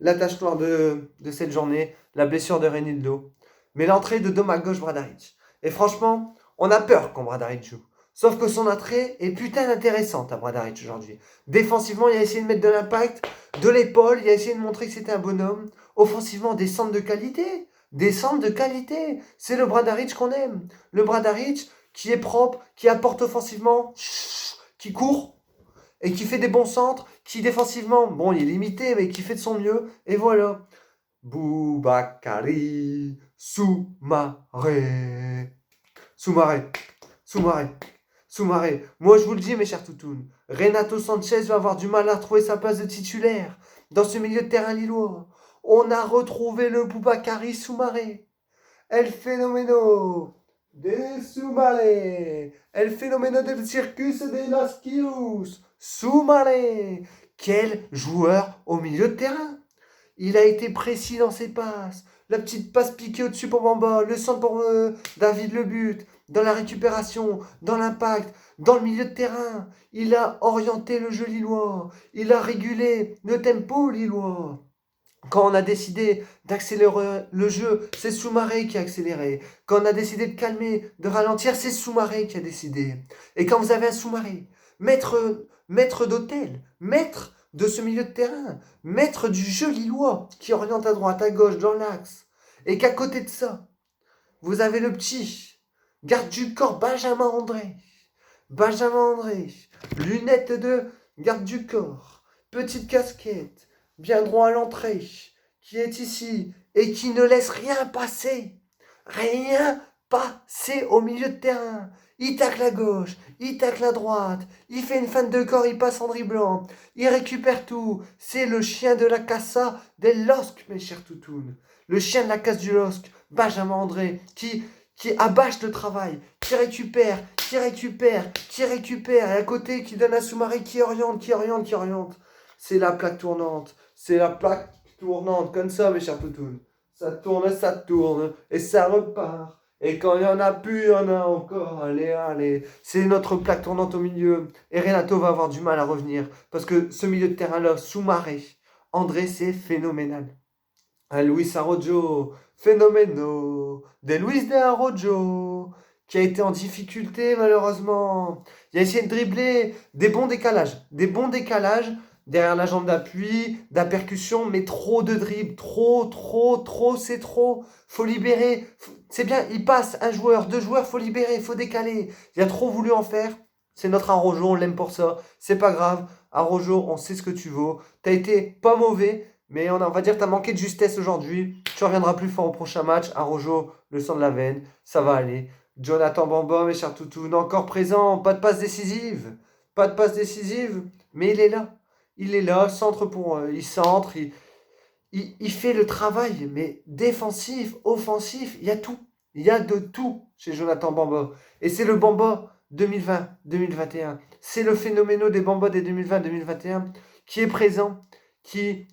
la tache noire de cette journée, la blessure de Renildo, mais l'entrée de Dom à gauche Bradaric. Et franchement, on a peur quand Bradaric joue. Sauf que son entrée est putain intéressante à Bradaric aujourd'hui. Défensivement, il a essayé de mettre de l'impact, de l'épaule, il a essayé de montrer que c'était un bonhomme. Offensivement, des centres de qualité. Des centres de qualité. C'est le Bradaric qu'on aime. Le Bradaric qui est propre, qui apporte offensivement, qui court et qui fait des bons centres, qui défensivement, bon, il est limité, mais qui fait de son mieux. Et voilà. Boubakary Soumaré. Soumaré. Soumaré. Soumaré. Moi, je vous le dis, mes chers toutounes, Renato Sanchez va avoir du mal à retrouver sa place de titulaire dans ce milieu de terrain lillois. On a retrouvé le Boubakary Soumaré. El fenomeno de Soumaré. El fenomeno del circus de los Kius. Soumaré. Quel joueur au milieu de terrain. Il a été précis dans ses passes. La petite passe piquée au-dessus pour Bamba. Le centre pour David le but. Dans la récupération. Dans l'impact. Dans le milieu de terrain. Il a orienté le jeu lillois. Il a régulé le tempo lillois. Quand on a décidé d'accélérer le jeu, c'est Soumaré qui a accéléré. Quand on a décidé de calmer, de ralentir, c'est Soumaré qui a décidé. Et quand vous avez un Soumaré, maître d'hôtel, maître de ce milieu de terrain, maître du jeu lillois, qui oriente à droite, à gauche, dans l'axe, et qu'à côté de ça, vous avez le petit garde du corps Benjamin André. Benjamin André, lunettes de garde du corps, petite casquette, bien droit à l'entrée, qui est ici et qui ne laisse rien passer. Rien passer au milieu de terrain. Il tacle à gauche, il tacle à droite, il fait une feinte de corps, il passe en dribblant, il récupère tout. C'est le chien de la Casa del LOSC, mes chers toutounes. Le chien de la casse du LOSC, Benjamin André, qui abâche le travail, qui récupère, et à côté qui donne à Soumaré, qui oriente. C'est la plaque tournante, comme ça, mes chers toutounes. Ça tourne, et ça repart. Et quand il n'y en a plus, il y en a encore. Allez. C'est notre plaque tournante au milieu. Et Renato va avoir du mal à revenir. Parce que ce milieu de terrain-là, Soumaré, André, c'est phénoménal. Luis Arrojo, phénoménal. De Luis de Arrojo, qui a été en difficulté malheureusement. Il a essayé de dribbler des bons décalages derrière la jambe d'appui, d'impercussion, mais trop de dribbles, trop, c'est trop. Faut libérer, c'est bien, il passe un joueur, deux joueurs, faut libérer, faut décaler. Il a trop voulu en faire. C'est notre Arrojo, on l'aime pour ça. C'est pas grave, Arrojo, on sait ce que tu vaux. T'as été pas mauvais. Mais on va dire que tu as manqué de justesse aujourd'hui. Tu reviendras plus fort au prochain match. Arrojo, le sang de la veine. Ça va aller. Jonathan Bamba, mes chers toutous, encore présent. Pas de passe décisive. Mais il est là. Centre pour. Il centre. Il fait le travail. Mais défensif, offensif, il y a tout. Il y a de tout chez Jonathan Bamba. Et c'est le Bamba 2020-2021. C'est le phénoméno des Bamba des 2020-2021 qui est présent. Qui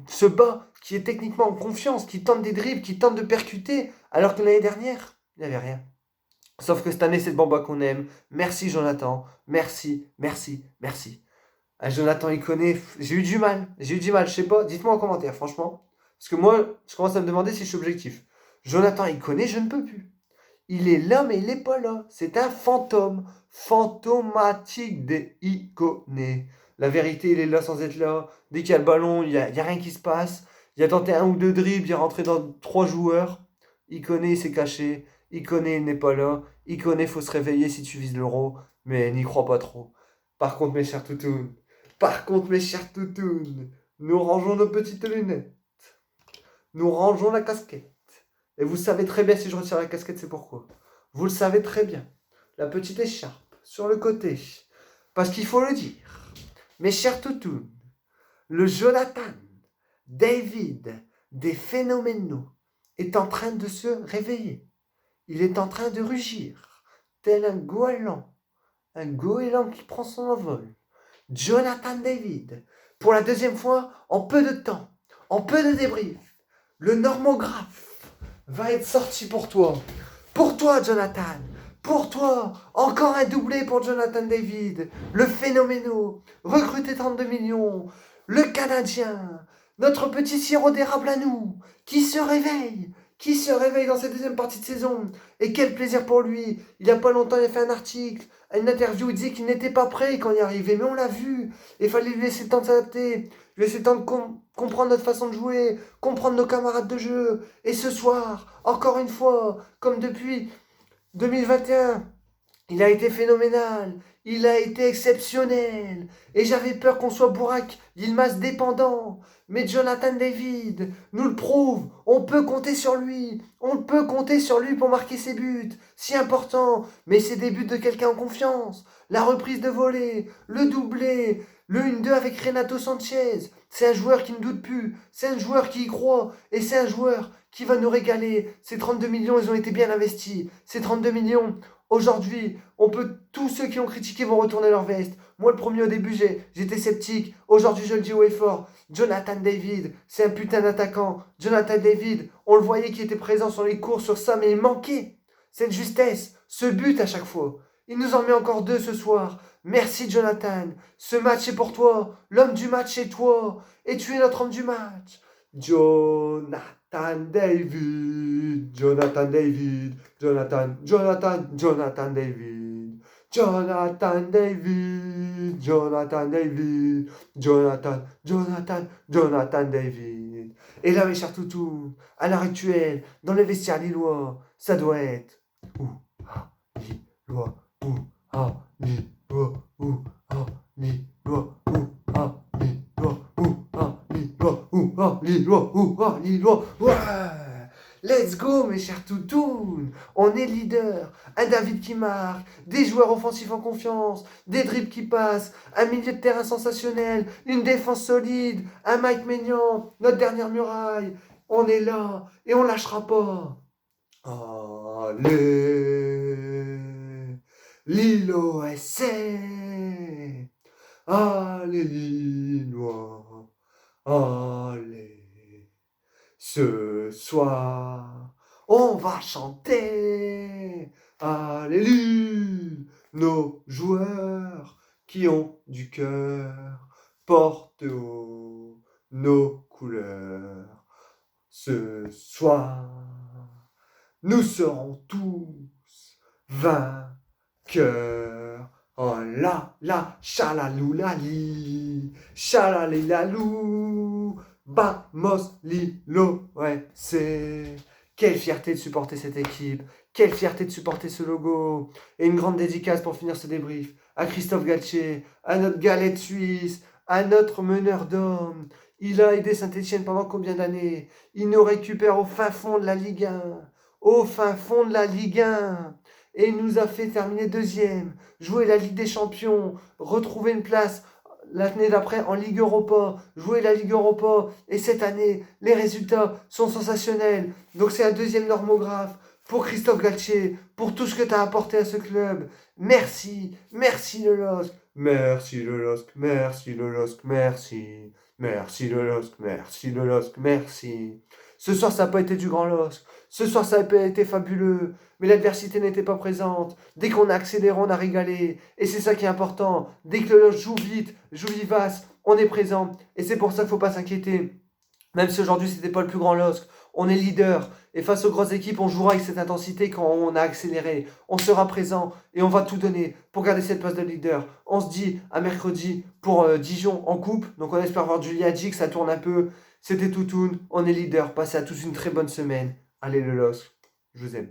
se bat, qui est techniquement en confiance, qui tente des dribbles, qui tente de percuter, alors que l'année dernière, il n'y avait rien. Sauf que cette année, c'est le Bamba qu'on aime. Merci Jonathan, merci. Jonathan, il connaît. J'ai eu du mal, je sais pas. Dites-moi en commentaire, franchement. Parce que moi, je commence à me demander si je suis objectif. Jonathan, il connaît, je ne peux plus. Il est là, mais il n'est pas là. C'est un fantôme. Fantomatique des iconés. La vérité, il est là sans être là. Dès qu'il y a le ballon, il n'y a rien qui se passe. Il a tenté un ou deux dribbles, il est rentré dans 3 joueurs. Iconé, il s'est caché. Iconé, il n'est pas là. Iconé, faut se réveiller si tu vises l'euro. Mais n'y crois pas trop. Par contre, mes chers toutounes, nous rangeons nos petites lunettes. Nous rangeons la casquette. Et vous savez très bien si je retire la casquette, c'est pourquoi. Vous le savez très bien. La petite écharpe sur le côté. Parce qu'il faut le dire. Mes chers toutous, le Jonathan David des phénoménaux est en train de se réveiller. Il est en train de rugir, tel un goéland qui prend son envol. Jonathan David, pour la deuxième fois, en peu de temps, en peu de débrief, le normographe va être sorti pour toi. Pour toi, Jonathan. Pour toi, encore un doublé pour Jonathan David, le phénoménal, recruté 32 millions, le Canadien, notre petit sirop d'érable à nous, qui se réveille dans cette deuxième partie de saison. Et quel plaisir pour lui. Il n'y a pas longtemps, il a fait un article, une interview, il disait qu'il n'était pas prêt quand il arrivait, mais on l'a vu. Il fallait lui laisser le temps de s'adapter, lui laisser le temps de comprendre notre façon de jouer, comprendre nos camarades de jeu. Et ce soir, encore une fois, comme depuis 2021, il a été phénoménal, il a été exceptionnel. Et j'avais peur qu'on soit Burak Yilmaz dépendant. Mais Jonathan David nous le prouve. On peut compter sur lui. On peut compter sur lui pour marquer ses buts. Si important. Mais c'est des buts de quelqu'un en confiance. La reprise de volée, le doublé, le 1-2 avec Renato Sanchez. C'est un joueur qui ne doute plus. C'est un joueur qui y croit. Et c'est un joueur qui va nous régaler. Ces 32 millions, ils ont été bien investis. Ces 32 millions, aujourd'hui, tous ceux qui ont critiqué vont retourner leur veste. Moi, le premier au début, j'étais sceptique. Aujourd'hui, je le dis haut et fort. Jonathan David, c'est un putain d'attaquant. Jonathan David, on le voyait qui était présent sur les courses, sur ça, mais il manquait cette justesse, ce but à chaque fois. Il nous en met encore 2 ce soir. Merci Jonathan. Ce match est pour toi. L'homme du match est toi. Et tu es notre homme du match. Jonathan David, Jonathan David, Jonathan David, Jonathan David, Jonathan David, Jonathan David. Et là, mes chers toutous, à l'heure actuelle, dans les vestiaires lillois, ça doit être Lillois, Lillois, Lillois, Lillois. Ouais. Let's go, mes chers toutous. On est leader. Un David qui marque, des joueurs offensifs en confiance, des dribbles qui passent, un milieu de terrain sensationnel, une défense solide, un Mike Maignan, notre dernière muraille. On est là et on lâchera pas. Allez, Lilo SC. Allez, Lillois. Allez, ce soir, on va chanter. Alléluia, nos joueurs qui ont du cœur portent haut nos couleurs. Ce soir, nous serons tous vainqueurs. Oh la, chalaloulali, chalalilalou, vamos Lilo, ouais, c'est... Quelle fierté de supporter cette équipe, quelle fierté de supporter ce logo. Et une grande dédicace pour finir ce débrief à Christophe Galtier, à notre galette suisse, à notre meneur d'hommes. Il a aidé Saint-Etienne pendant combien d'années? Il nous récupère au fin fond de la Ligue 1, au fin fond de la Ligue 1. Et il nous a fait terminer 2e, jouer la Ligue des Champions, retrouver une place l'année d'après en Ligue Europa, jouer la Ligue Europa. Et cette année, les résultats sont sensationnels. Donc c'est un 2e normographe pour Christophe Galtier, pour tout ce que tu as apporté à ce club. Merci, merci le LOSC. Merci le LOSC, merci le LOSC, merci. Merci le LOSC, merci le LOSC, merci. Ce soir, ça n'a pas été du grand LOSC. Ce soir, ça n'a pas été fabuleux, mais l'adversité n'était pas présente. Dès qu'on a accéléré, on a régalé. Et c'est ça qui est important. Dès que le LOSC joue vite, joue vivace, on est présent. Et c'est pour ça qu'il ne faut pas s'inquiéter. Même si aujourd'hui, ce n'était pas le plus grand LOSC, on est leader. Et face aux grosses équipes, on jouera avec cette intensité quand on a accéléré. On sera présent et on va tout donner pour garder cette place de leader. On se dit à mercredi pour Dijon en coupe. Donc on espère voir Julia Hadji, que ça tourne un peu. C'était Toutoun, on est leader. Passez à tous une très bonne semaine. Allez le LOSC, je vous aime.